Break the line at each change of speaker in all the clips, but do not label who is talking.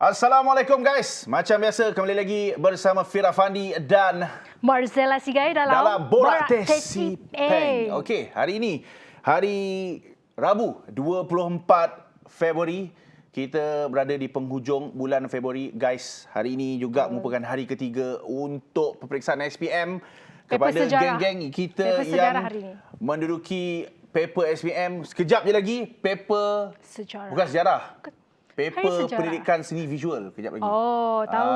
Assalamualaikum guys. Macam biasa kembali lagi bersama Fira Fandi dan
Marzella Sigai dalam
Borak Tesi Peng. Okey, hari ini hari Rabu 24 Februari, kita berada di penghujung bulan Februari guys. Hari ini juga merupakan hari ketiga untuk peperiksaan SPM kepada geng-geng kita yang menduduki paper SPM. Sekejap je lagi paper
sejarah.
Bukan sejarah. Paper pendidikan seni visual kejap lagi.
Oh, tahu.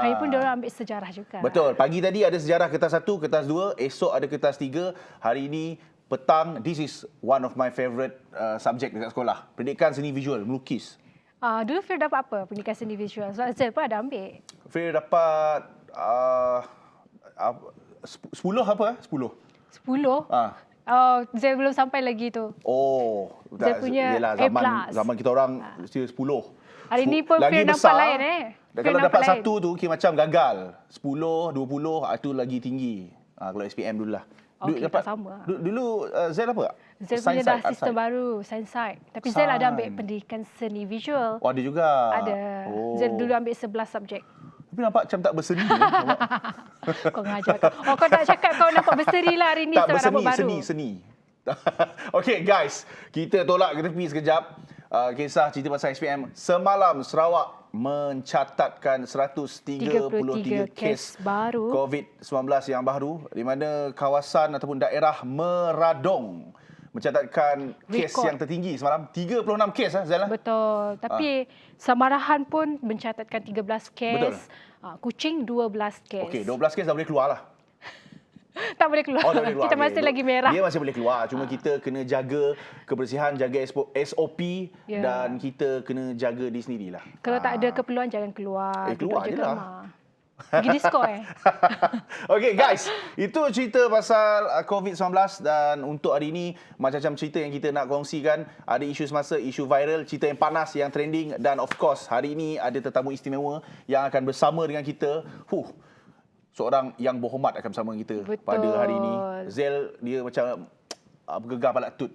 Hari pun diorang ambil sejarah juga.
Betul. Pagi tadi ada sejarah kertas 1, kertas 2, esok ada kertas 3. Hari ini petang, this is one of my favourite subject dekat sekolah. Pendidikan seni visual, melukis.
Dulu Fir dapat apa pendidikan seni visual? Sebab Zel pun ada ambil.
Fir dapat 10 apa? 10.
10? Oh, Zel belum sampai lagi tu.
Oh,
Zel punya
zaman kita orang mesti 10.
Hari ni pun Fir nampak lain
Kalau dapat 1 tu kira macam gagal. 10, 20 itu lagi tinggi. Kalau SPM dululah.
Okey, tak sama.
Dulu Zel apa?
Zel punya dah sistem baru, Science Side. Tapi Zel ada ambil pendidikan seni visual.
Oh, ada juga?
Ada. Zel dulu ambil 11 subjek.
Tapi nampak macam tak berseri.
Kau ngajar kau. Oh, kau tak cakap kau nampak berseri lah hari ni sebab rambut baru.
Seni. Okey guys, kita tolak ke tepi sekejap. Kisah cerita pasal SPM. Semalam Sarawak mencatatkan 133 kes
baru
COVID-19 yang baru, di mana kawasan ataupun daerah Meradong mencatatkan kes yang tertinggi semalam. 36 kes, Zala?
Betul. Tapi Samarahan pun mencatatkan 13 kes.
Betul.
Kuching 12 kes.
Okey, 12 kes dah boleh keluar lah.
Tak boleh keluar.
Oh, tak boleh keluar.
Kita masih lagi merah.
Dia masih boleh keluar. Cuma kita kena jaga kebersihan, jaga SOP dan kita kena jaga diri sendirilah.
Kalau tak ada keperluan, jangan keluar.
Keluar je lah.
Pergi disko
Okey guys, itu cerita pasal COVID-19 dan untuk hari ini macam-macam cerita yang kita nak kongsikan. Ada isu semasa, isu viral, cerita yang panas, yang trending dan of course hari ini ada tetamu istimewa yang akan bersama dengan kita. Seorang yang berhormat akan bersama kita. Betul. Pada hari ini. Zel dia macam gegar kepala tut.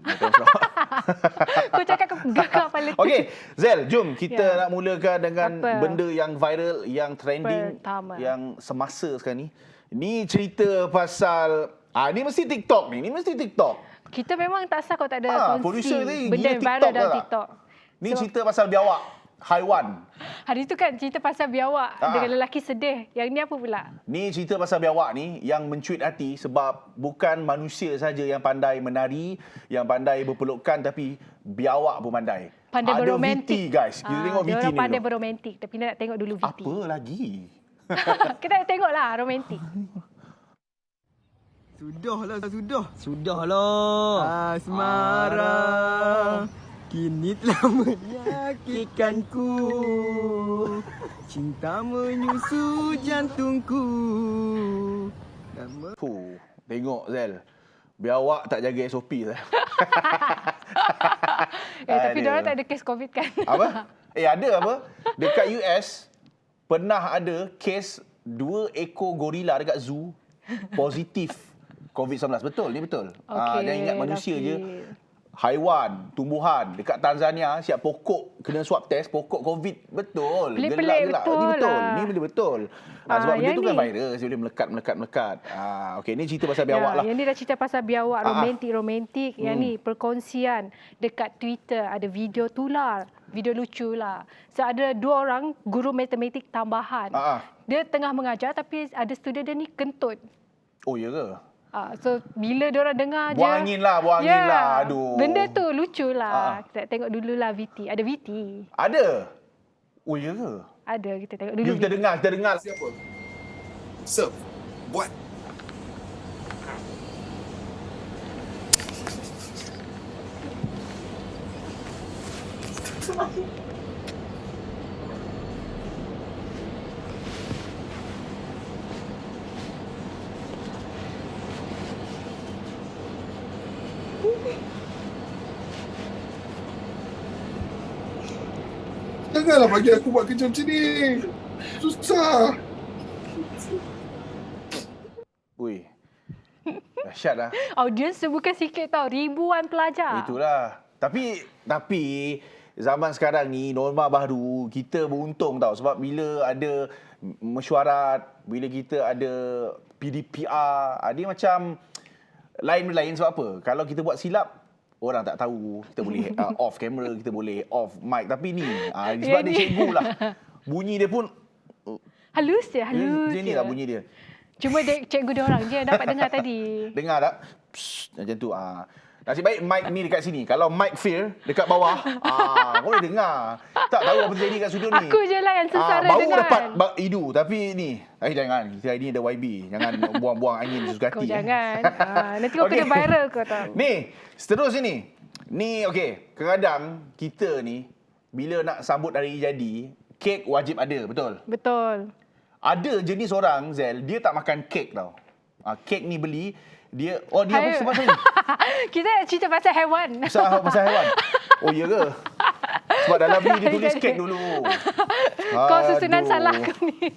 Kau cakap gegar kepala tut.
Okey, Zel, jom kita nak mulakan dengan benda yang viral, yang trending, yang semasa sekarang ni. Ni cerita pasal ni mesti TikTok ni. Ni mesti TikTok.
Kita memang tak sah kalau tak ada kongsi benda
yang
viral dalam TikTok.
Ni cerita pasal biawak. Haiwan.
Hari tu kan cerita pasal biawak dengan lelaki sedih. Yang ni apa pula?
Ni cerita pasal biawak ni yang mencuit hati sebab bukan manusia saja yang pandai menari, yang pandai berpelukan, tapi biawak pun pandai.
Pandai berromantik.
VT guys. Kita tengok VT ni dulu.
Pandai berromantik. Tapi nak tengok dulu VT.
Apa lagi?
Kita nak tengoklah romantik.
Sudahlah. Asmara kini telah menyakitkanku. Cinta menyusu jantungku.
Tengok Zel. Biawak tak jaga SOP Zel.
Tapi diorang tak ada kes COVID kan?
Apa? Ada apa? Dekat US pernah ada kes 2 ekor gorila dekat zoo positif COVID-19. Betul, ni betul. Jangan ingat manusia je. Haiwan, tumbuhan dekat Tanzania siap pokok kena swab test pokok COVID. Betul.
Pelik-pelik betul.
Ni betul. Ni benda betul. Sebab benda tu kan virus, dia boleh melekat. Okey, ni cerita pasal biawak lah.
Yang ni dah cerita pasal biawak romantik. Yang ni perkongsian dekat Twitter ada video tular, video lucu lah. So ada 2 orang guru matematik tambahan. Dia tengah mengajar tapi ada student dia ni kentut.
Oh, ya ke?
So bila diorang dengar
buang angin lah. Aduh.
Benda tu lucu lah. Kita tengok dululah VT. Ada VT.
Ada? Oh, ya ke?
Ada, kita tengok dulu.
Kita dengar.
Siapa? Serve. Buat. Janganlah bagi aku buat kerja macam ni. Susah.
Ui. Dahsyat lah.
Audiens tu bukan sikit tau. Ribuan pelajar.
Itulah. Tapi zaman sekarang ni norma baru, kita beruntung tau sebab bila ada mesyuarat, bila kita ada PDPR, dia macam lain sebab apa? Kalau kita buat silap, orang tak tahu, kita boleh off kamera, kita boleh off mic. Tapi ni, sebab dia cikgu lah. Bunyi dia pun
halus halus.
Macam ni lah bunyi dia.
Cuma cikgu dia orang je dapat dengar tadi.
Dengar tak? Psst, macam tu. Nasib baik mic ni dekat sini. Kalau mic Fear dekat bawah, kau boleh dengar. Tak tahu apa terjadi kat studio ni.
Aku je lah yang sesara
baru
dengan.
dapat hidu. Tapi ni, jangan. Kita hari ni ada YB. Jangan buang-buang angin suka hati.
Kau jangan. Nanti kau kena viral kau tahu.
Ni, seterusnya ni. Ni, okey. Kadang-kadang kita ni, bila nak sambut hari jadi, kek wajib ada, betul?
Betul.
Ada jenis orang, Zel, dia tak makan kek tau. Kek ni beli, dia apa sebab ni?
Kita cerita pasal hewan.
Pasal hewan? Oh, ya ke? Sebab dalam ni dia tulis kek dulu.
Kau susunan salah kau ni.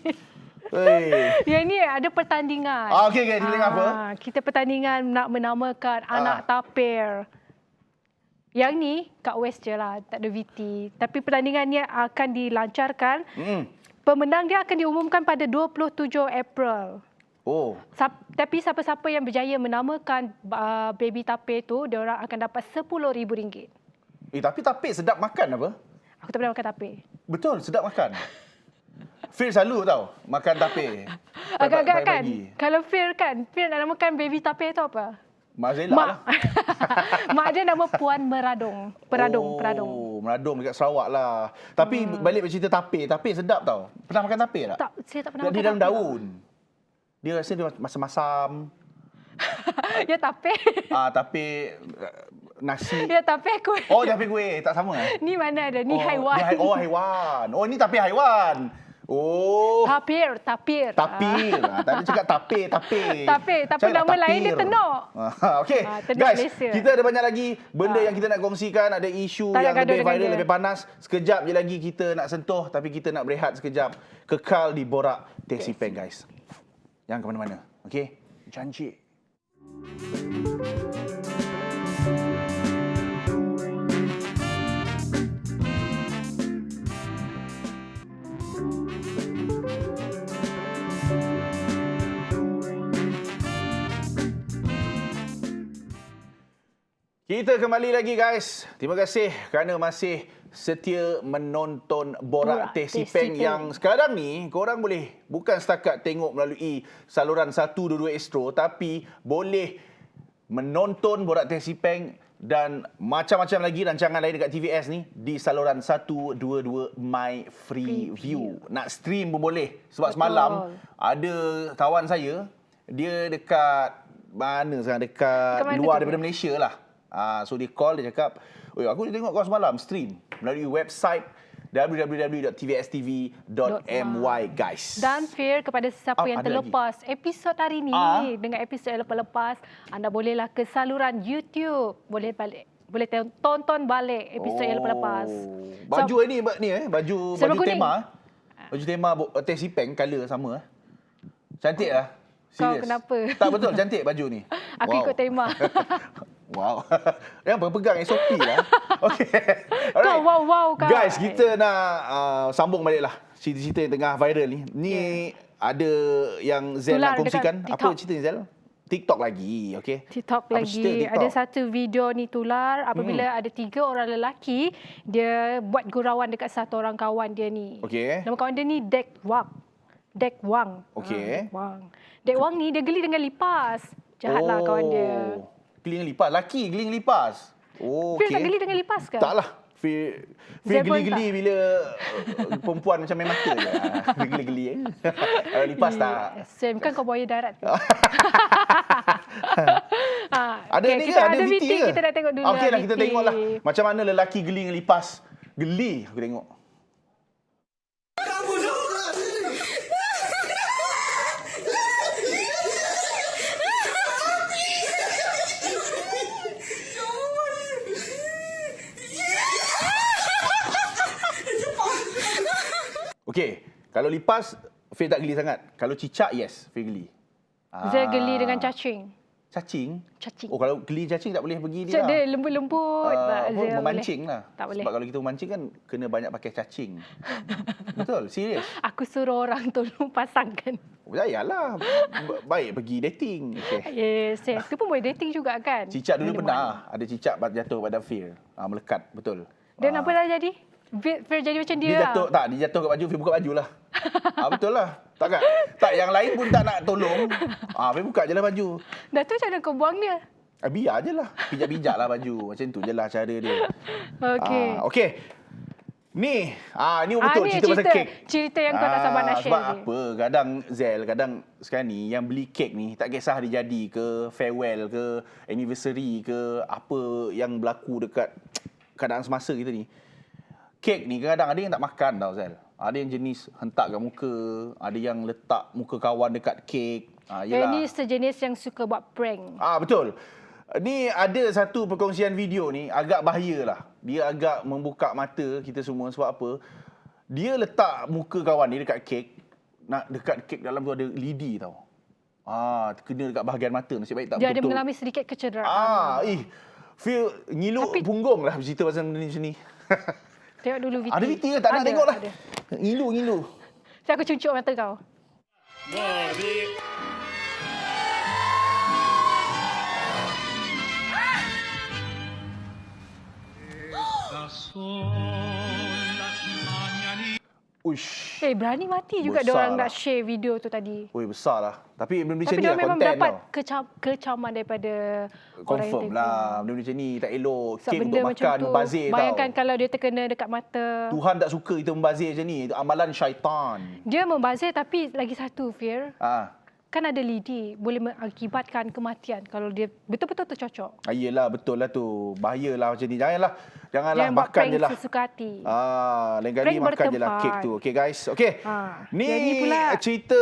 Yang ni ada pertandingan.
Okey, dia tengah apa?
Kita pertandingan nak menamakan anak tapir. Yang ni kat West je lah, tak ada VT. Tapi pertandingannya akan dilancarkan. Pemenang dia akan diumumkan pada 27 April.
Oh.
Tapi siapa-siapa yang berjaya menamakan baby tapir tu, dia orang akan dapat RM10,000.
Tapi tapir sedap makan apa?
Aku tak pernah makan tapir.
Betul, sedap makan. Phil selalu tau makan tapir.
Agak-agak kan? Kalau Phil nak namakan baby tapir tu apa?
Mak Zela lah.
Mak dia nama Puan Meradong. Peradong.
Meradong dekat Sarawak lah. Tapi balik bercerita tapir. Tapir sedap tau. Pernah makan tapir tak?
Tak, saya tak pernah makan
dia dalam daun. Dia rasa dia masam-masam.
Ya tapir.
Tapir nasi.
Ya tapir kuih.
Oh, tapir kuih. Tak sama eh?
Ni mana ada? Ni haiwan.
Haiwan. Oh, ni tapir haiwan. Oh.
Tapir.
Tadi cakap tapir.
Tapi nama lain dia tenok.
Okey. Guys,
Malaysia.
kita ada banyak lagi benda yang kita nak kongsikan. Ada isu yang lebih viral, lebih panas. Sekejap je lagi kita nak sentuh. Tapi kita nak berehat sekejap. Kekal di Borak Taxi Peng, guys. Jangan ke mana-mana. Okey? Janji. Kita kembali lagi, guys. Terima kasih kerana masih setia menonton Borak Taxi Peng yang sekarang ni korang boleh bukan setakat tengok melalui saluran 122 Astro, tapi boleh menonton Borak Taxi Peng dan macam-macam lagi rancangan lain dekat TVS ni di saluran 122 My Freeview. Nak stream pun boleh. Sebab semalam ada kawan saya, dia dekat mana sekarang? Dekat luar daripada Malaysia lah. So dia call, dia cakap, aku tengok kau semalam stream melalui website www.tvstv.my, guys.
Dan Fear, kepada sesiapa yang terlepas episod hari ni dengan episod yang lepas-lepas, anda bolehlah ke saluran YouTube, boleh tonton balik episod yang lepas-lepas.
Baju ni baju tema. Baju tema Taxi Peng, colour sama. Cantik lah.
Kau kenapa?
Tak, betul, cantik baju ni.
Aku ikut tema.
Wow. Yang pegang SOP lah. Okay.
Kau wow kau.
Guys, kita nak sambung balik lah cerita-cerita yang tengah viral ni. Ni ada yang Zel nak kongsikan. Apa cerita ni, Zel? TikTok lagi, okay?
TikTok lagi. Ada satu video ni tular apabila ada 3 orang lelaki, dia buat gurauan dekat satu orang kawan dia ni.
Okay.
Nama kawan dia ni Dek Wang.
Okay.
Dek Wang ni dia geli dengan lipas. Jahatlah kawan dia.
Geli dengan lipas. Laki geli dengan lipas.
Phil tak geli dengan lipas ke?
Taklah. Phil geli-geli bila perempuan macam main mata je. Dia geli-geli. Lipas tak.
Sam, kan kau buaya darat.
Ada ni ke? Ada VT ke?
Kita nak tengok dulu.
Okey lah, kita tengoklah. Macam mana lelaki geli dengan lipas. Geli aku tengok. Okey, kalau lipas, Fir tak geli sangat. Kalau cicak, yes, Fir geli.
Zul geli dengan cacing.
Cacing?
Cacing.
Oh, kalau geli cacing tak boleh pergi dia
So,
lah.
dia lembut-lembut.
Memancing lah.
Tak boleh.
Sebab kalau kita memancing kan kena banyak pakai cacing. Betul? Serius?
Aku suruh orang tolong pasangkan.
Yalah. Baik pergi dating. Okay.
Yes, tu pun boleh dating juga kan.
Cicak dulu pernah. Ada cicak jatuh pada Fir. Melekat. Betul.
Dan apa dah jadi? Fir jadi macam dia.
Dia jatuh, tak, dia jatuh kat baju, Fir buka baju lah. Betul lah. Tak kan? Tak, yang lain pun tak nak tolong. Fir buka je lah baju.
Dah tu macam mana kau buang dia?
Biar je lah. Pijak-pijak lah baju. Macam tu je lah cara dia.
Okey.
Okey. Ni betul
ni
cerita pasal kek.
Cerita yang kau tak sabar nak share
sebab
ni.
apa? Kadang Zel, kadang sekarang ni yang beli kek ni tak kisah dia jadi ke farewell ke anniversary ke apa yang berlaku dekat keadaan semasa kita ni. Kek ni kadang-kadang ada yang tak makan tau Zel. Ada yang jenis hentak kat muka, ada yang letak muka kawan dekat kek.
Ini sejenis yang suka buat prank.
Betul. Ni ada satu perkongsian video ni agak bahayalah. Dia agak membuka mata kita semua sebab apa? Dia letak muka kawan dia dekat kek. Dekat kek dalam tu ada lidi tau. Kena dekat bahagian mata. Nasib baik tak
Dia
betul.
ada mengalami sedikit kecederaan.
Feel ngiluk punggung lah cerita pasal benda ni macam ni.
Tengok dulu VT.
Ada VT ke? Tak nak tengok lah.
Ada.
Ngilu.
So, aku cucuk mata kau.
Uish.
Berani mati juga dia orang nak share video tu tadi.
Besar lah. Tapi benda macam
Tapi
ni
dia
lah
memang
konten
dapat
tau.
kecaman daripada orang yang
Confirm
tengok.
lah. Benda macam ni tak elok.
Sebab
Kek
benda
untuk
macam
makan,
tu,
membazir tau.
bayangkan kalau dia terkena dekat mata.
Tuhan tak suka kita membazir macam ni. Itu amalan syaitan.
Dia membazir tapi lagi satu, Fir.
Kan
ada lidi. Boleh mengakibatkan kematian kalau dia betul-betul tercocok.
Yelah, betul lah tu. Bahayalah macam ni. Janganlah
Jangan buat
makan
prank
je lah.
sesuka hati.
Lain kali
Prank
makan je lah
bertempat.
kek tu. Okay guys. Okay. Ni
pula
cerita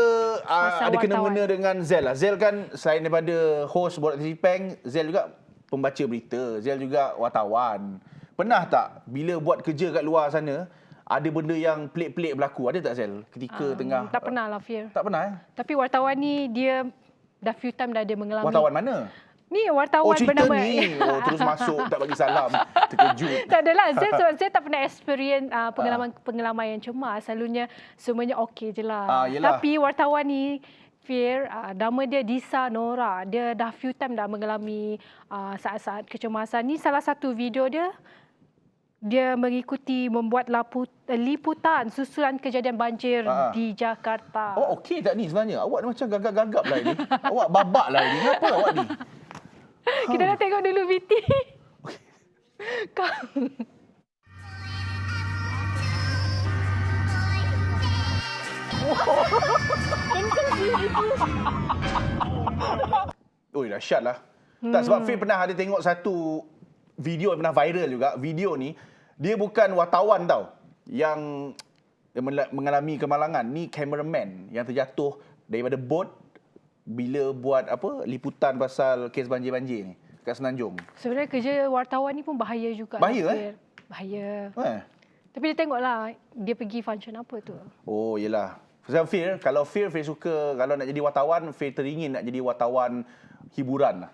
ada kena-mena dengan Zel lah. Zel kan selain daripada host Borak Tesi Peng, Zel juga pembaca berita. Zel juga wartawan. Pernah tak bila buat kerja kat luar sana, ada benda yang pelik-pelik berlaku? Ada tak Zel? Ketika tengah...
Tak pernah lah, Fir.
Tak pernah
Tapi wartawan ni dia dah few time dah dia mengalami.
Wartawan mana?
Ni wartawan
cerita
bernama
ni. Terus masuk, tak bagi salam. Terkejut.
Tak adalah. Sebab saya tak pernah experience pengalaman yang cemas. Selalunya semuanya okey je lah. Tapi wartawan ni, Fir, nama dia Disa Nora. Dia dah few time dah mengalami saat-saat kecemasan. Ni salah satu video dia. Dia mengikuti membuat liputan susulan kejadian banjir di Jakarta.
Okey tak ni sebenarnya? Awak ni macam gagap-gagap lah ini. Awak babak lah ini. Kenapa awak ni?
Kita dah tengok dulu VT.
Dahsyat lah. Tak, sebab Fir pernah ada tengok satu video yang pernah viral juga. Video ni, dia bukan wartawan tau. Yang mengalami kemalangan. Ni cameraman yang terjatuh daripada bot bila buat liputan pasal kes banjir-banjir ni kat Semenanjung.
Sebenarnya kerja wartawan ni pun bahaya juga.
Bahaya
Bahaya. Tapi dia tengoklah dia pergi function apa tu.
Yelah. Sebab Fir, kalau Fir suka, kalau nak jadi wartawan, Fir teringin nak jadi wartawan hiburan lah.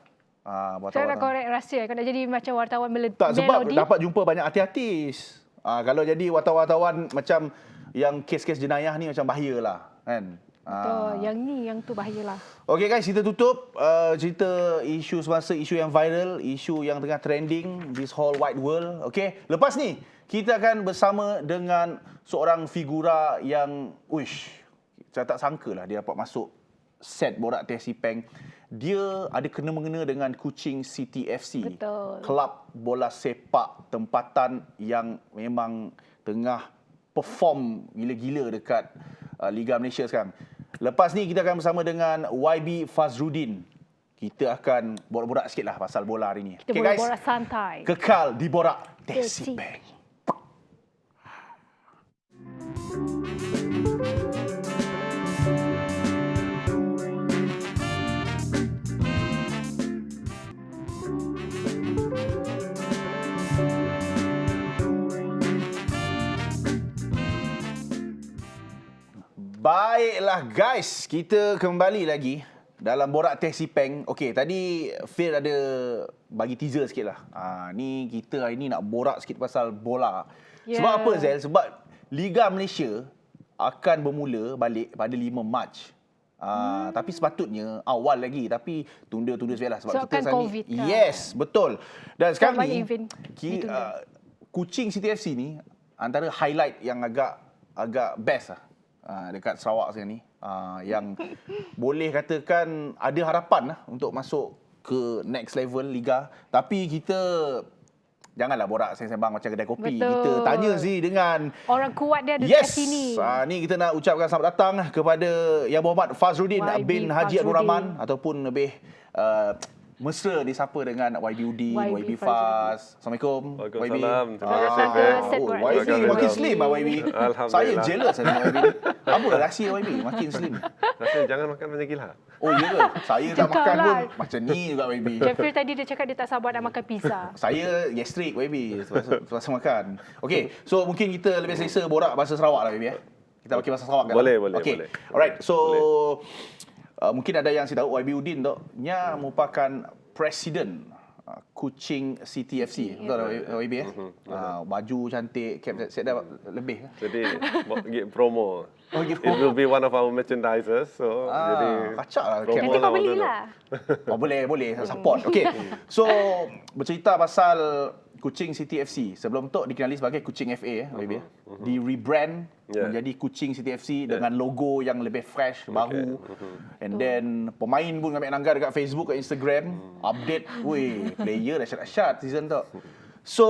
Saya nak korek rahsia. Kau nak jadi macam wartawan melodi.
Tak, sebab dapat jumpa banyak artis-artis. Kalau jadi wartawan macam yang kes-kes jenayah ni macam bahaya lah. Kan?
Betul. Yang tu bahayalah.
Okay guys, kita tutup cerita isu semasa, isu yang viral, isu yang tengah trending this whole wide world. Okay, lepas ni kita akan bersama dengan seorang figura yang saya tak sangka lah dia dapat masuk set Borak Tesi Peng. Dia ada kena-mengena dengan Kuching City FC.
Betul.
Kelab bola sepak tempatan yang memang tengah perform gila-gila dekat Liga Malaysia sekarang. Lepas ni kita akan bersama dengan YB Fazrudin. Kita akan borak-borak sikit lah pasal bola hari ni.
Kita borak-borak santai.
Kekal di Borak Tesi Peng. Baiklah guys, kita kembali lagi dalam borak teh Sipeng, okey, tadi Phil ada bagi teaser sikit lah. Ni kita hari ni nak borak sikit pasal bola.
Yeah.
Sebab apa Zel? Sebab Liga Malaysia akan bermula balik pada 5 Mac. Tapi sepatutnya awal lagi, tapi tunda-tunda sekali lah. Sebab
Sebabkan
kita sekarang
COVID
ni,
kan?
yes, betul. Dan sekarang
banyak
ni,
event ditunda.
Kuching City FC ni antara highlight yang agak best lah dekat Sarawak sekarang ni. Yang boleh katakan ada harapan lah untuk masuk ke next level Liga. Tapi kita janganlah borak sembang macam kedai kopi.
Betul.
Kita tanya sih dengan
Orang kuat dia ada
yes.
kat sini.
Ni kita nak ucapkan selamat datang kepada Yang Berhormat Fazrudin bin Haji Abdul Rahman, ataupun lebih mesra disapa dengan YB Udin, YB Faz. Assalamualaikum.
Waalaikumsalam.
YB.
Terima kasih, Phil.
YB makin slim lah YB.
Alhamdulillah.
Saya jealous dengan YB. Apa rahsia YB makin slim?
Rasanya jangan makan banyak gila.
Oh ya ke? Saya tak
Cakap
makan
lah.
pun macam ni juga YB.
Jeffrey tadi dia cakap dia tak sabar nak makan pizza.
Saya gastrik YB semasa makan. Okey, so mungkin kita lebih selesa borak bahasa Sarawak lah YB ya. Kita pakai bahasa Sarawak kan?
Boleh.
Okay. Alright, so mungkin ada yang saya tahu YB Udin tu nya merupakan presiden Kuching City FC. Betul tak YB ya? Baju cantik, cap set dah lebih.
Jadi, give promo.
Give
It will be one of our merchandisers. So, jadi
kacak lah cap.
promo
Nanti kau
lah waktu tu.
belilah.
Boleh support. Okey. So bercerita pasal Kuching City FC. Sebelum tu dikenali sebagai Kuching FA YB. Di rebrand menjadi Kuching City FC dengan logo yang lebih fresh, baru. And then pemain pun ambil nanggar dekat Facebook, kat Instagram, update, weh, player dahsyat-dahsyat season tu. So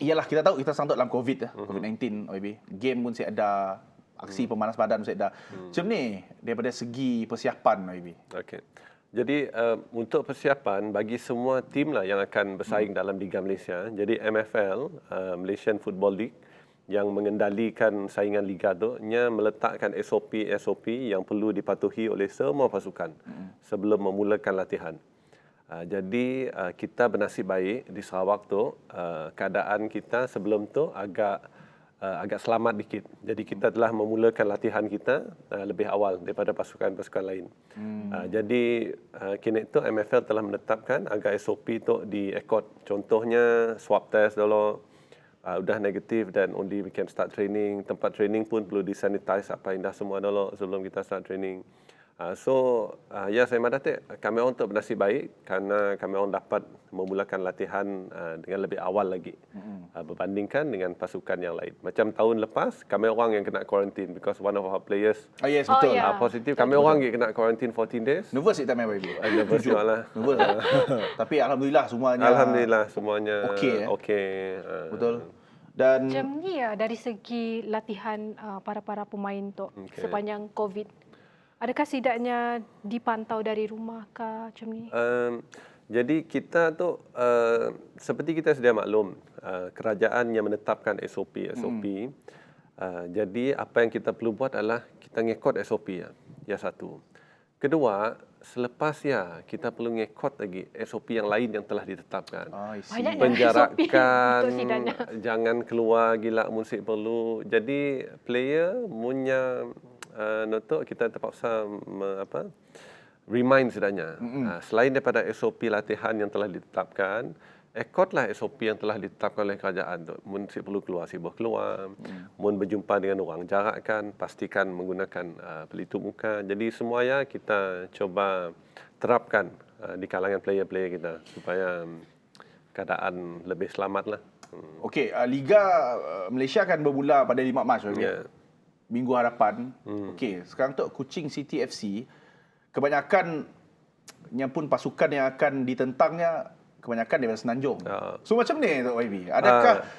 iyalah kita tahu kita sangkut dalam COVID-19 YB. Game pun saya ada, aksi pemanas badan pun saya ada. Macam ni daripada segi persiapan YB.
Okey. Jadi untuk persiapan bagi semua tim lah yang akan bersaing dalam Liga Malaysia. Jadi MFL, Malaysian Football League, yang mengendalikan saingan liga tu, nya meletakkan SOP yang perlu dipatuhi oleh semua pasukan sebelum memulakan latihan. Jadi kita bernasib baik di Sarawak tu, keadaan kita sebelum tu agak selamat dikit. Jadi kita telah memulakan latihan kita lebih awal daripada pasukan-pasukan lain. Jadi kini itu MFL telah menetapkan agar SOP tu diekod. Contohnya swab test dulu sudah negatif dan only we can start training. Tempat training pun perlu disanitize apa indah semua dulu sebelum kita start training. Ya saya madatik kami orang tu bernasib baik kerana kami orang dapat memulakan latihan dengan lebih awal lagi berbandingkan dengan pasukan yang lain. Macam tahun lepas kami orang yang kena quarantine because one of our players
Yes, betul.
positif. Kami orang yang kena quarantine 14 days.
Nervous tak main YB?
Nervous juga lah.
Nervous lah. Tapi alhamdulillah semuanya okey. Betul. Dan
Macam ni ya dari segi latihan para pemain tu sepanjang COVID. Adakah setidaknya dipantau dari rumah kah macam ni?
Jadi kita tu seperti kita sedia maklum, kerajaan yang menetapkan SOP. Jadi apa yang kita perlu buat adalah kita ngekod SOP ya satu. Kedua, selepas kita perlu ngekod lagi SOP yang lain yang telah ditetapkan.
Banyaknya
Penjarakan,
SOP setidaknya.
jangan keluar gila musik perlu. Jadi player punya notok kita terpaksa remind setidaknya. Selain daripada SOP latihan yang telah ditetapkan, ekotlah SOP yang telah ditetapkan oleh kerajaan tu. Mun perlu keluar, sibuk keluar. Mun berjumpa dengan orang, jarakkan, pastikan menggunakan pelitup muka. Jadi semuanya kita coba terapkan di kalangan player-player kita supaya keadaan lebih selamat lah.
okey, Liga Malaysia akan bermula pada 5 Mac Minggu harapan. Okey, sekarang tu Kuching City FC kebanyakan yang pun pasukan yang akan ditentangnya kebanyakan daripada Semenanjung. So macam ni tu YB. Adakah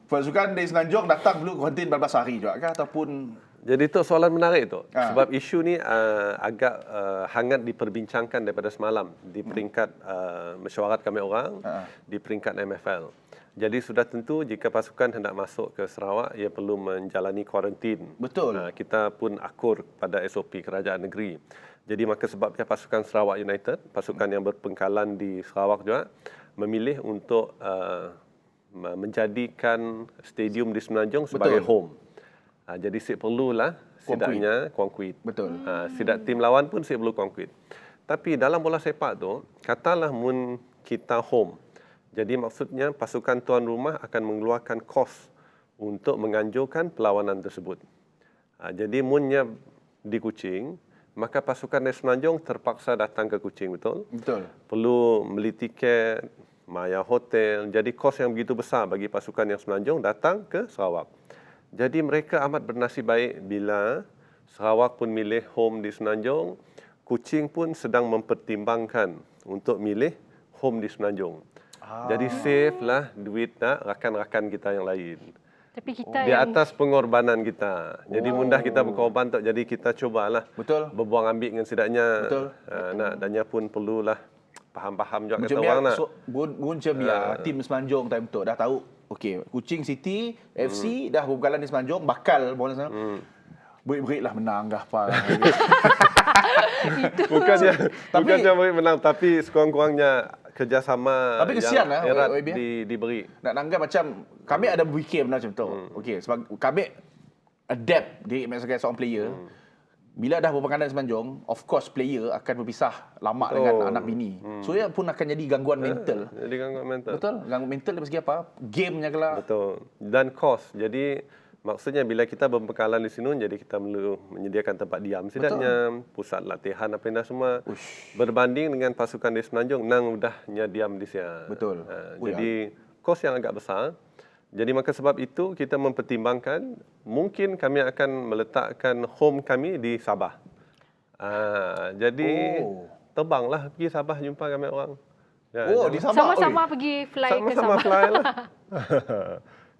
pasukan dari Semenanjung datang dulu kuarantin 14 hari juga kah ataupun
jadi itu soalan menarik tu. Sebab isu ni agak hangat diperbincangkan daripada semalam di peringkat mesyuarat kami orang, di peringkat MFL. Jadi sudah tentu jika pasukan hendak masuk ke Sarawak, ia perlu menjalani kuarantin.
Betul.
Kita pun akur pada SOP kerajaan negeri. Jadi maka sebabnya pasukan Sarawak United, pasukan yang berpengkalan di Sarawak juga, memilih untuk menjadikan stadium di Semenanjung sebagai home. Jadi perlulah setidaknya konkret.
Betul.
Tidak tim lawan pun saya perlu konkret. Tapi dalam bola sepak tu, katalah mun kita home. Jadi maksudnya pasukan tuan rumah akan mengeluarkan kos untuk menganjurkan perlawanan tersebut. Jadi munnya di Kuching, maka pasukan dari Semenanjung terpaksa datang ke Kuching, betul?
Betul.
Perlu beli tiket, bayar hotel. Jadi kos yang begitu besar bagi pasukan yang Semenanjung datang ke Sarawak. Jadi mereka amat bernasib baik bila Sarawak pun milih home di Semenanjung, Kuching pun sedang mempertimbangkan untuk milih home di Semenanjung. Jadi save lah duit nak rakan-rakan kita yang lain.
Tapi kita
Di atas pengorbanan kita. Jadi mudah kita berkorban tak. Jadi kita cubalah berbuang ambik dengan setidaknya. Naknya pun perlulah faham-faham juga kata orang nak.
Bun biar tim Semenanjung time tu dah tahu. Okey, Kuching City FC dah berbukalan di Semenanjung, bakal bonus sana. Berit-berit lah menang dah apa.
Bukannya menang, tapi sekurang-kurangnya kerjasama
tapi kesian
yang erat diberi.
Nak nanggap macam kami ada berfikir benar macam tu. Okey, sebab kami adapt di sebagai seorang player. Bila dah berpangkalan Semenanjung, of course player akan berpisah lama dengan anak bini. So ia pun akan jadi gangguan mental.
Jadi gangguan mental.
Betul, gangguan mental dari segi apa? Gamenya kelak.
Betul. Dan kos. Jadi maksudnya bila kita berpangkalan di sini, jadi kita perlu menyediakan tempat diam setidaknya, pusat latihan apa yang semua. Berbanding dengan pasukan di Semenanjung, nang udahnya diam di sini.
Betul.
Jadi kos yang agak besar. Jadi maka sebab itu kita mempertimbangkan mungkin kami akan meletakkan home kami di Sabah. Jadi terbanglah pergi Sabah jumpa kami orang.
Di Sabah.
Sama-sama pergi fly ke
Sama-sama
Sabah.
fly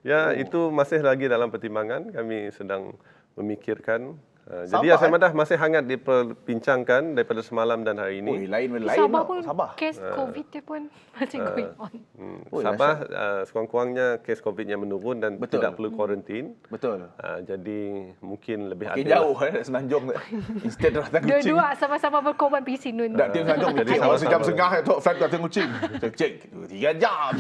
lah. Itu masih lagi dalam pertimbangan. Kami sedang memikirkan. Jadi Asim Madah masih hangat diperbincangkan daripada semalam dan hari ini.
Lain
Sabah pun kes COVID dia pun masih going on.
Sabah sekurang-kurangnya kes COVID-nya menurun dan tidak perlu kuarantin.
Betul.
Jadi mungkin lebih adil.
Jauh Semenanjung. Instead datang Kuching.
Dua-dua sama-sama berkorban pergi Sinun.
Tak tim Semenanjung fikir sejam setengah tu flight datang Kuching. Cek 3 jam.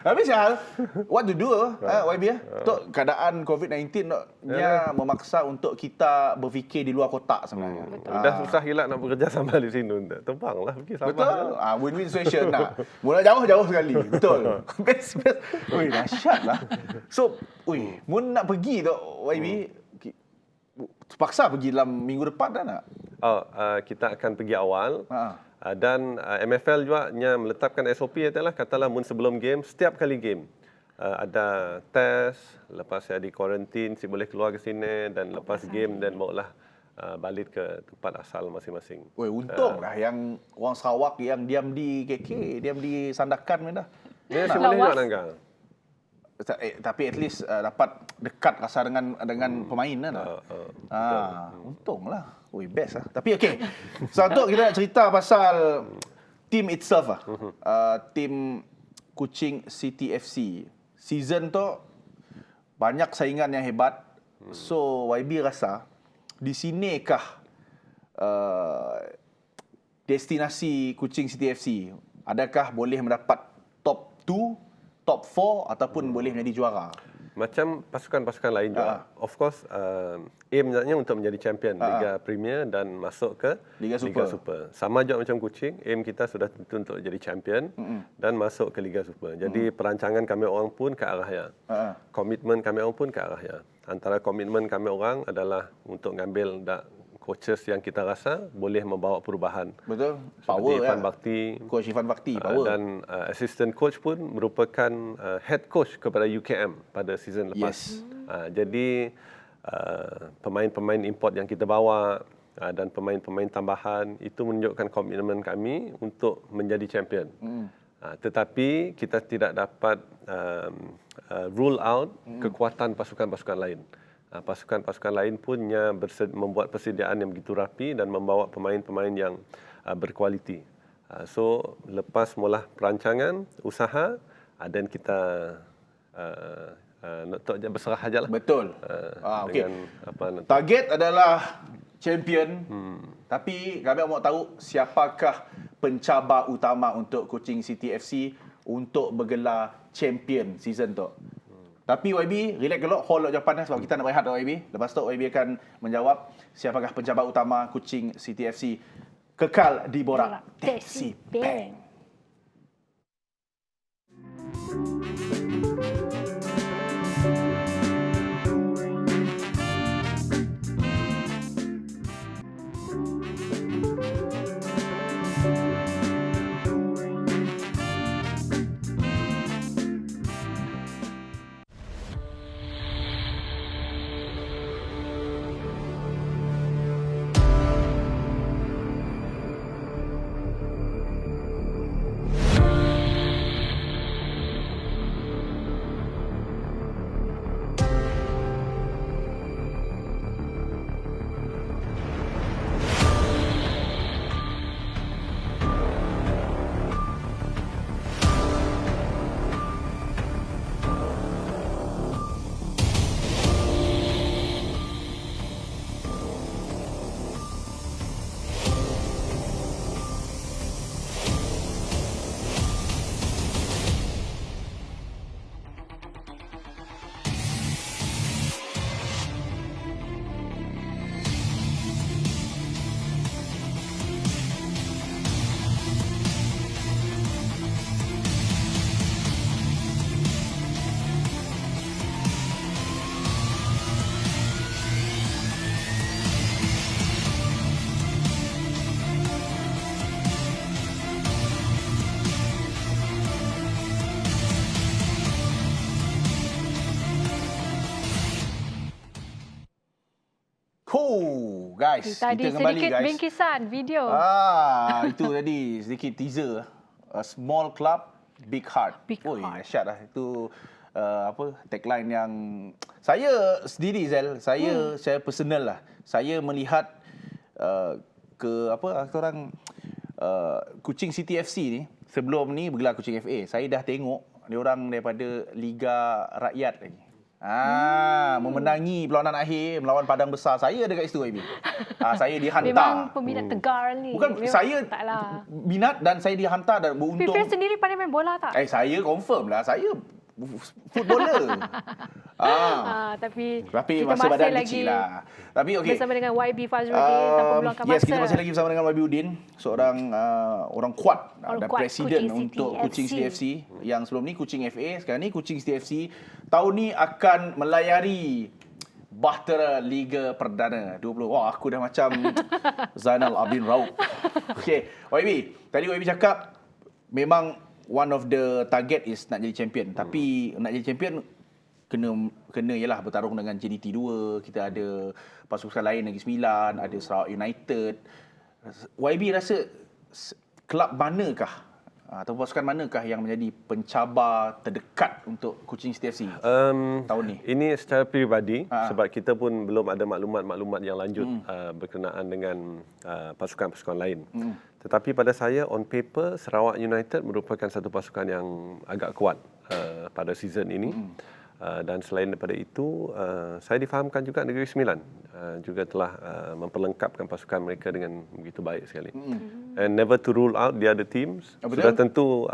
Tapi Syahal, what to do YB? Tok keadaan COVID-19 nya memaksa untuk kita berfikir di luar kotak sebenarnya.
Dah susah gila nak bekerja sama di sini. Terbanglah pergi Sabah.
Betul. Win-win situation nak. Mula jauh-jauh sekali. Betul. Best. Ui, dahsyat lah. So, mun nak pergi tu YB, terpaksa pergi dalam minggu depan dah nak?
Kita akan pergi awal. Dan MFL juga meletakkan SOP katalah mun sebelum game, setiap kali game ada test, lepas saya di kuarantin, si boleh keluar ke sini dan lepas game dan bawalah balik ke tempat asal masing-masing.
Untunglah yang orang Sarawak yang diam di KK, diam di Sandakan dah.
Ya, si boleh juga nanggal.
Tapi at least dapat dekat rasa dengan pemain lah. Untunglah. Best lah. Tapi okey. Satu kita nak cerita pasal team itself lah. Team Kuching City FC. Season tu banyak saingan yang hebat. So YB rasa di sinikah destinasi Kuching City FC? Adakah boleh mendapat top 2, top 4 ataupun boleh menjadi juara?
Macam pasukan-pasukan lain juga. Of course, aim-nya untuk menjadi champion Liga Premier dan masuk ke Liga Super. Sama juga macam Kuching, aim kita sudah tentu untuk jadi champion dan masuk ke Liga Super. Jadi perancangan kami orang pun ke arahnya. Komitmen kami orang pun ke arahnya. Antara komitmen kami orang adalah untuk mengambil coaches yang kita rasa boleh membawa perubahan.
Betul.
Power Irfan
Bakti. Coach Irfan Bakti, power.
Dan assistant coach pun merupakan head coach kepada UKM pada season lepas. Jadi pemain-pemain import yang kita bawa dan pemain-pemain tambahan itu menunjukkan komitmen kami untuk menjadi champion. Tetapi kita tidak dapat rule out kekuatan pasukan-pasukan lain. Pasukan-pasukan lain punya membuat persediaan yang begitu rapi dan membawa pemain-pemain yang berkualiti. So lepas mula perancangan, usaha, dan kita nak berserah ajalah.
Betul. Okey. Target adalah champion. Tapi kami mahu tahu siapakah pencabar utama untuk Kuching City FC untuk bergelar champion season tu. Tapi YB, relax dulu, hold jawapan sebab kita nak berehat YB. Lepas tu YB akan menjawab siapakah penjabat utama Kuching City FC. Kekal di Borak Taxi Bang. Guys,
Tadi
kita kembali
sedikit
guys.
bingkisan video.
Itu tadi sedikit teaser. A small club, big heart.
Big heart.
Dahsyat lah. Itu tagline yang saya sendiri Zal, saya personal lah. Saya melihat orang Kuching City FC ni sebelum ni bergelar Kuching FA. Saya dah tengok dia orang daripada Liga Rakyat lagi. Memenangi perlawanan akhir melawan Padang Besar. Saya ada kat situ IB. Saya dihantar.
Memang peminat tegar ni.
Bukan
Memang
saya
taklah.
minat dan saya dihantar dan beruntung.
Fifil sendiri pandai main bola tak?
Saya confirm lah. Saya footballer.
Tapi
Tapi
kita
masa badan
lagi
kecil lah. Tapi okey.
bersama dengan YB Fazrudin tanpa meluangkan masa.
Yes, kita masih lagi bersama dengan YB Udin, seorang orang kuat dan
kuat
presiden
Kuching
untuk
City
Kuching
FC.
City FC. Yang sebelum ni Kuching FA, sekarang ni Kuching City FC. Tahun ni akan melayari Bahtera Liga Perdana 20. Wah, aku dah macam Zainal Abidin Rauf. Okey, YB. Tadi YB cakap memang one of the target is nak jadi champion. Tapi nak jadi champion kena ialah bertarung dengan JDT 2. Kita ada pasukan lain Negeri Sembilan, ada Sarawak United. YB rasa kelab manakah atau pasukan manakah yang menjadi pencabar terdekat untuk Kuching City FC tahun ni?
Ini secara peribadi sebab kita pun belum ada maklumat-maklumat yang lanjut berkenaan dengan pasukan-pasukan lain. Tetapi pada saya on paper Sarawak United merupakan satu pasukan yang agak kuat pada season ini. Dan selain daripada itu, saya difahamkan juga Negeri Sembilan juga telah memperlengkapkan pasukan mereka dengan begitu baik sekali. And never to rule out the other teams. Sudah tentu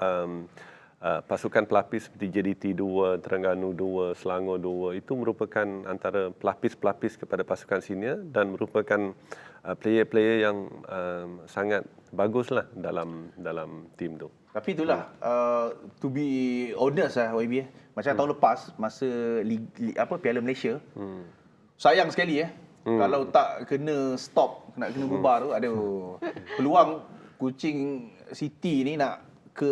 pasukan pelapis seperti JDT 2, Terengganu 2, Selangor 2 itu merupakan antara pelapis-pelapis kepada pasukan senior dan merupakan player-player yang sangat baguslah dalam tim tu.
Tapi itulah to be honest lah YB. Macam tahun lepas masa Piala Malaysia. Sayang sekali kalau tak kena stop, nak kena bubar tu, aduh. Peluang Kuching City ni nak ke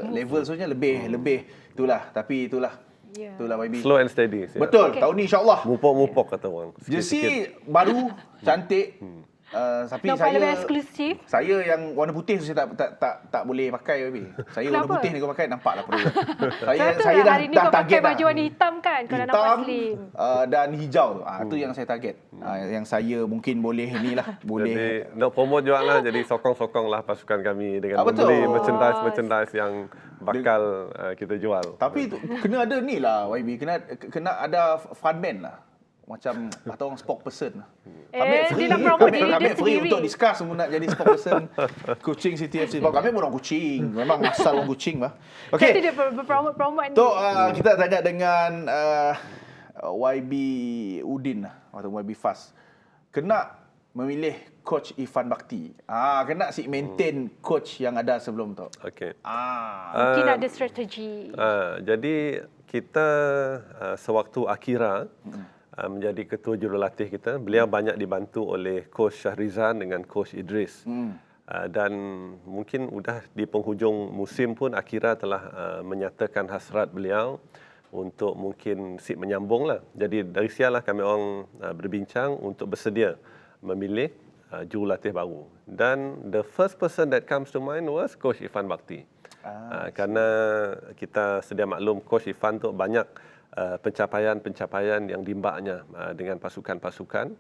level sebenarnya lebih itulah. Tapi itulah.
Yeah.
Itulah YB.
Slow and steady.
Betul. Okay. Tahun ni insya-Allah.
Mupok kata orang.
Jersey baru, cantik. Tapi
nampak lebih eksklusif.
Saya yang warna putih saya tak boleh pakai baby. Saya warna putih ni kau pakai nampaklah perlu. saya dah
hari ni kau
target
pakai baju warna hitam kan kalau nak nampak slim.
Dan hijau tu. Tu yang saya target. Yang saya mungkin boleh inilah boleh.
Jadi nak promote juga lah. Jadi sokong-sokonglah pasukan kami dengan membeli merchandise yang bakal kita jual.
Tapi kena ada ni lah YB, kena ada fun band lah. macam atau orang spokesperson.
Dia nak promote diri dia
kami free
sendiri.
untuk discuss nak jadi spokesperson Kuching City FC. Sebab kami pun orang Kuching. Memang asal orang Kuching lah.
Kan
Okey.
dia berpromote ni.
Tu kita tanya dengan YB Udin atau YB Fas. Kena memilih coach Irfan Bakti. Kena maintain coach yang ada sebelum tu.
Okey.
Mungkin ada strategi.
Jadi kita sewaktu Akira menjadi ketua jurulatih kita, beliau banyak dibantu oleh coach Syahrizan dengan coach Idris. Dan mungkin sudah di penghujung musim pun Akira telah menyatakan hasrat beliau untuk mungkin menyambung lah. Jadi dari sialah kami orang berbincang untuk bersedia memilih jurulatih baru. Dan the first person that comes to mind was Coach Irfan Bakti. Karena kita sedia maklum Coach Irfan tu banyak pencapaian-pencapaian yang dimbaknya dengan pasukan-pasukan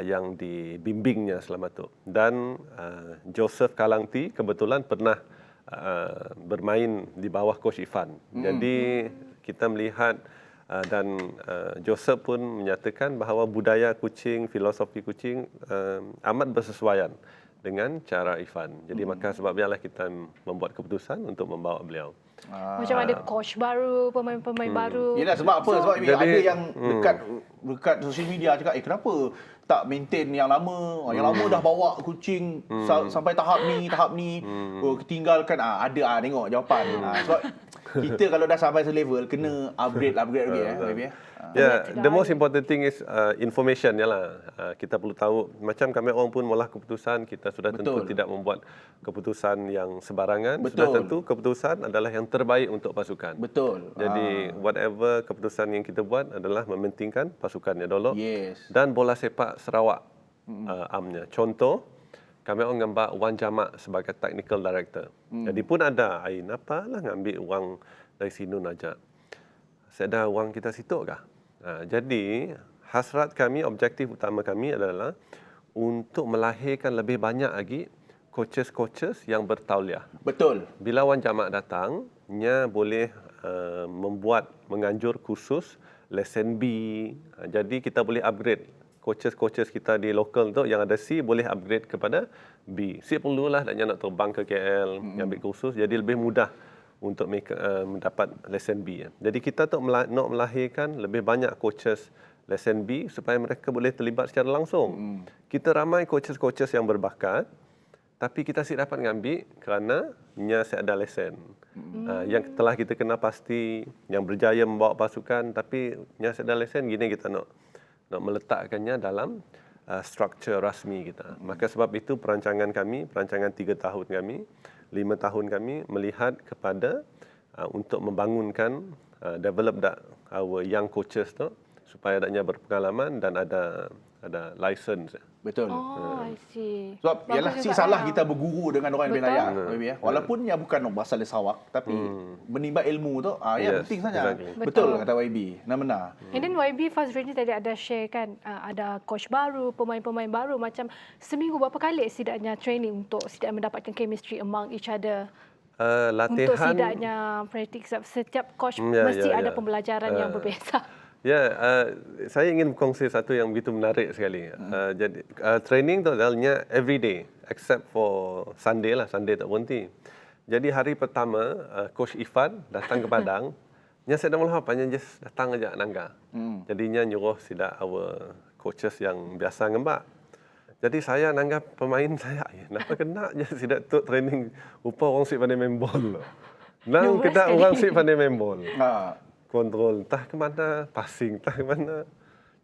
yang dibimbingnya selama itu. Dan Joseph Kalangti kebetulan pernah bermain di bawah Coach Irfan. Jadi kita melihat dan Joseph pun menyatakan bahawa budaya Kuching, filosofi Kuching amat bersesuaian dengan cara Irfan. Jadi maka sebabnya lah kita membuat keputusan untuk membawa beliau.
Macam ada coach baru, pemain-pemain baru.
Yelah, sebab apa? Sebab
Jadi,
ada yang dekat sosial media cakap, kenapa tak maintain yang lama? Yang lama dah bawa Kuching sampai tahap ni. Ketinggalkan. Ada tengok jawapan. Sebab kita kalau dah sampai selevel, kena upgrade lagi.
The most important thing is information yalah. Kita perlu tahu, macam kami orang pun malah keputusan kita sudah tentu tidak membuat keputusan yang sebarangan. Sudah tentu keputusan adalah yang terbaik untuk pasukan.
Betul.
Jadi whatever keputusan yang kita buat adalah mementingkan pasukannya dulu.
Yes.
Dan bola sepak Sarawak amnya. Contoh, kami orang gambar Wan Jamak sebagai technical director. Jadi pun ada, apalah ngambil orang dari sini najak. Saya ada orang kita situ kah? Jadi hasrat kami, objektif utama kami adalah untuk melahirkan lebih banyak lagi coaches-coaches yang bertauliah.
Betul.
Bila Wan Jamak datang, nya boleh menganjur kursus lesen B. Jadi kita boleh upgrade coaches-coaches kita di lokal tu yang ada C boleh upgrade kepada B. C perlulah nak terbang ke KL, ambil kursus, jadi lebih mudah untuk mendapat lesen B. Jadi kita nak melahirkan lebih banyak coaches lesen B supaya mereka boleh terlibat secara langsung. Kita ramai coaches-coaches yang berbakat, tapi kita tidak dapat mengambil kerana saya ada lesen. Yang telah kita kenal pasti, yang berjaya membawa pasukan, tapi saya ada lesen, gini kita nak meletakkannya dalam struktur rasmi kita. Maka sebab itu perancangan 3 tahun kami, 5 tahun kami melihat kepada untuk membangunkan develop our young coaches tu supaya adanya berpengalaman dan ada license.
Betul.
I see.
Sebab yalah si salah kita berguru dengan orang yang lain. Walaupun ia bukan berasal dari Sarawak, tapi menimba ilmu tu penting saja.
Exactly.
Betul kata YB. Benar.
And then YB Fazrul ni tadi ada share kan, ada coach baru, pemain-pemain baru, macam seminggu berapa kali setidaknya training untuk setidaknya mendapatkan chemistry among each other.
Latihan
Untuk setidaknya praktik, setiap coach mesti ada pembelajaran yang berbeza.
Saya ingin berkongsi satu yang begitu menarik sekali. Jadi training tu adalah every day except for Sunday lah, Sunday tak berhenti. Jadi hari pertama coach Irfan datang ke Padang, saya dah mula apa just datang aja nangga. Jadinya nyuruh sida our coaches yang biasa ngembak. Jadi saya nanggap pemain saya, kenapa kena je sida tu training rupa orang sik pandai main bol. Nang kena orang sik pandai main bol. Kontrol, entah ke mana, passing, entah ke mana.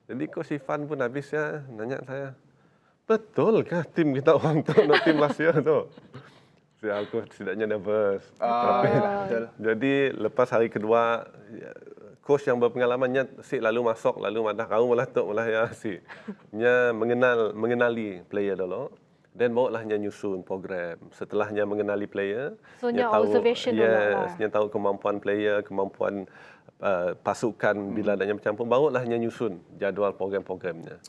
Jadi Coach Irfan pun habis nanya saya, betul ke tim kita orang tu nak tim last year tu? Aku setidaknya nervous.
Betul.
Jadi lepas hari kedua, coach yang berpengalamannya lalu masuk, lalu madah kau malah tu malah nya mengenali player dulu. Dan bawalah nyusun program. Setelahnya mengenali player,
so observation dulu lah.
Nya tahu kemampuan player, kemampuan pasukan bila adanya bercampur, barulah nyusun jadual program-programnya.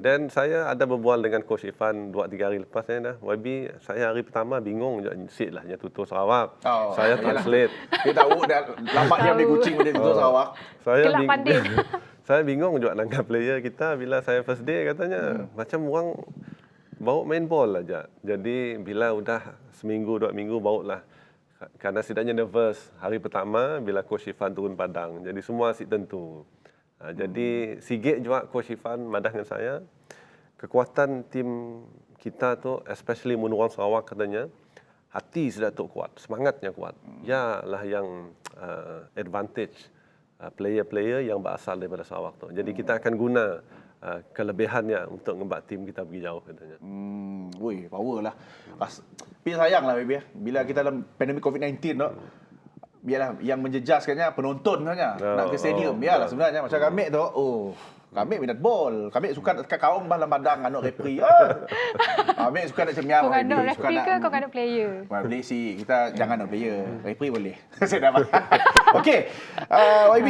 Dan saya ada berbual dengan Coach Irfan 2-3 hari lepas dah. YB, saya hari pertama bingung je sit lah tutur Sarawak. Saya translate.
Dia tahu dah lambatnya beli kucing boleh tutur Sarawak.
Saya Saya bingung juga nangkap player kita bila saya first day katanya macam orang bawa main ball aja. Jadi bila udah seminggu 2 minggu bawa lah. Karena setidaknya nervous hari pertama bila Coach Irfan turun padang. Jadi semua asyik tentu. Jadi sigit juga Coach Irfan madah dengan saya. Kekuatan tim kita tu especially Munuang Sarawak katanya hati sudah tu kuat, semangatnya kuat. Yalah yang advantage player-player yang berasal daripada Sarawak tu. Jadi kita akan guna kelebihannya untuk ngebak tim kita pergi jauh katanya.
Woi, power lah. Tapi sayanglah baby, bila kita dalam pandemik COVID-19 tu, biarlah yang menjejaskannya penonton sebenarnya nak ke stadium. Biarlah sebenarnya macam kami tu, kami minat bol. Kami suka kat kaum dalam padang anak referee. Kami suka nak cemiam.
Kau nak referee ke kau nak player?
Boleh sih, kita jangan nak player. Referee boleh. Saya dah faham. Okey. YB.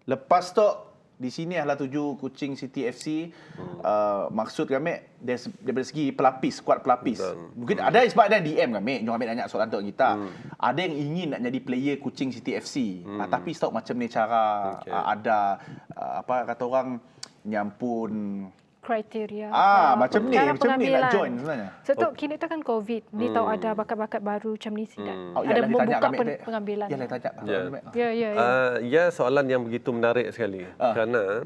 Lepas tu di sini adalah tuju Kuching City FC. Maksud kami daripada segi pelapis, skuad pelapis. Mungkin ada sebab ada DM kami, kami nanya soalan tu kita. Ada yang ingin nak jadi player Kuching City FC. Tapi tahu macam ni cara ada apa kata orang nyampun
Kriteria.
Macam ni nak join sebenarnya.
Sebab kini tu kan COVID. Ni tahu ada bakat-bakat baru macam ni tidak. Ada membuka pengambilan.
Ya, soalan yang begitu menarik sekali. Kerana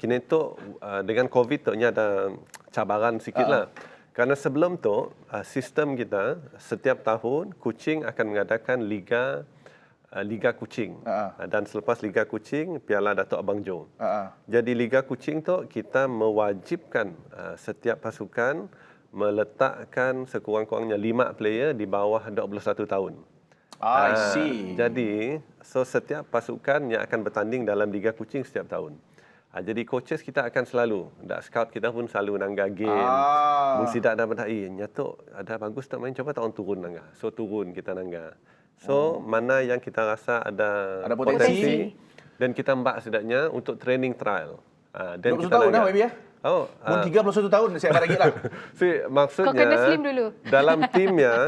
kini tu dengan COVID tu ada cabaran sikitlah. Kerana sebelum tu sistem kita setiap tahun Kuching akan mengadakan Liga Kuching. Dan selepas Liga Kuching, Piala Datuk Abang Jo. Jadi Liga Kuching tu kita mewajibkan setiap pasukan meletakkan sekurang-kurangnya 5 player di bawah 21 tahun.
I see.
Jadi, setiap pasukan yang akan bertanding dalam Liga Kuching setiap tahun. Jadi coaches kita akan selalu, scout kita pun selalu nangga game. Mesti tak ada benda, nyatuk ada bagus tak main, coba tahun turun nangga. So turun kita nangga. So, mana yang kita rasa ada potensi dan kita mbak setidaknya untuk training trial.
20 tahun dah, Baby ya? 31 tahun saya akan lagi lah.
Maksudnya,
kau kena slim dulu.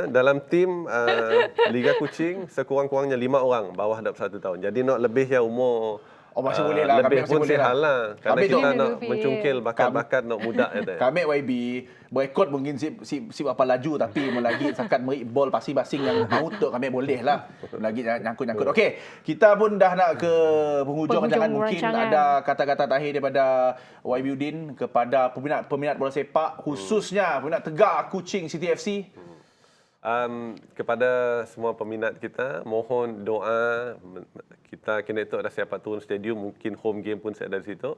dalam tim Liga Kuching, sekurang-kurangnya 5 orang bawah 21 tahun. Jadi nak lebih ya umur
masih boleh lah.
Lebih pun sihat lah. Kerana kita nak
lebih.
mencungkil bakat-bakat nak muda.
Kami YB berekod mungkin si apa laju tapi melagi sakat merik bol pasing-pasing yang maut tu kami boleh lah. Lagi nyangkut-nyangkut. Okey, kita pun dah nak ke penghujung rancangan. Mungkin ada kata-kata terakhir daripada YB Udin kepada peminat bola sepak, khususnya peminat Tegak Kuching City FC.
Kepada semua peminat kita, mohon doa. Kita kena tu ada siapa turun stadium, mungkin home game pun saya ada di situ.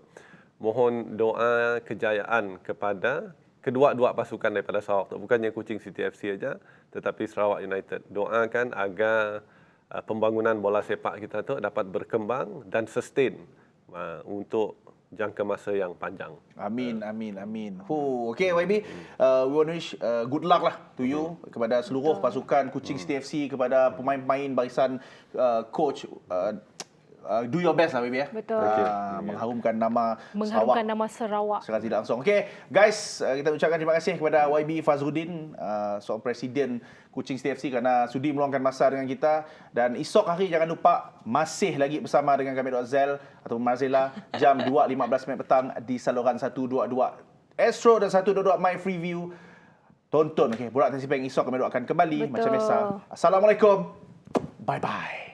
Mohon doa kejayaan kepada kedua-dua pasukan daripada Sarawak tu. Bukannya Kuching City FC saja, tetapi Sarawak United. Doakan agar pembangunan bola sepak kita tu dapat berkembang dan sustain untuk jangka masa yang panjang.
Amin. Okay, YB, we want to wish good luck lah to you, kepada seluruh pasukan Kuching City FC, kepada pemain-pemain barisan coach. Do your best lah, YB ya.
Betul.
Mengharumkan nama
Sarawak
secara tidak langsung. Okay, guys, kita ucapkan terima kasih kepada YB Fazruddin, seorang presiden Kuching City FC, kerana sudi meluangkan masa dengan kita. Dan esok hari jangan lupa masih lagi bersama dengan kami Zel atau Marzela jam 2.15 petang di saluran 122 Astro dan 122 My Freeview. Tonton. Okay, Borak Tansi Peng esok kami doakan kembali. Betul. Macam biasa. Assalamualaikum. Bye-bye.